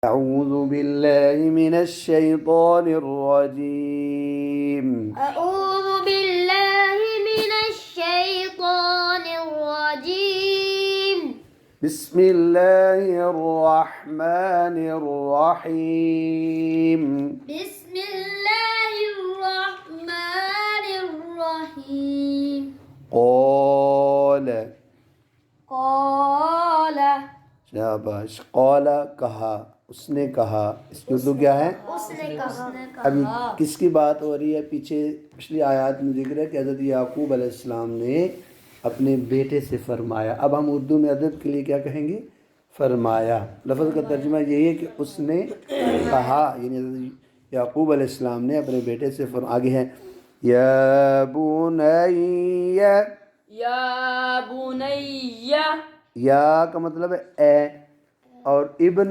أعوذ बिल्लाहि मिनश्शैतानिर्रजीम أعوذ بالله من الشيطان الرجيم बिस्मिल्लाहिर्रहमानिर्रहीम بسم الله الرحمن الرحيم قال قال शाबाश कौला कहा, उसने कहा। इसकी उर्दू क्या है? उसने कहा अभी किसकी बात हो रही है? पीछे पिछली आयत में जिक्र है कि हज़रत याकूब अलैहिस्सलाम ने अपने बेटे से फरमाया। अब हम उर्दू में अदब के लिए क्या कहेंगे? फरमाया। लफ्ज़ का तर्जुमा यही है कि उसने कहा, यानी हज़रत याकूब अलैहिस्सलाम ने अपने बेटे से आगे है या बुनैया। या बुनैया, या का मतलब है ए, और इब्न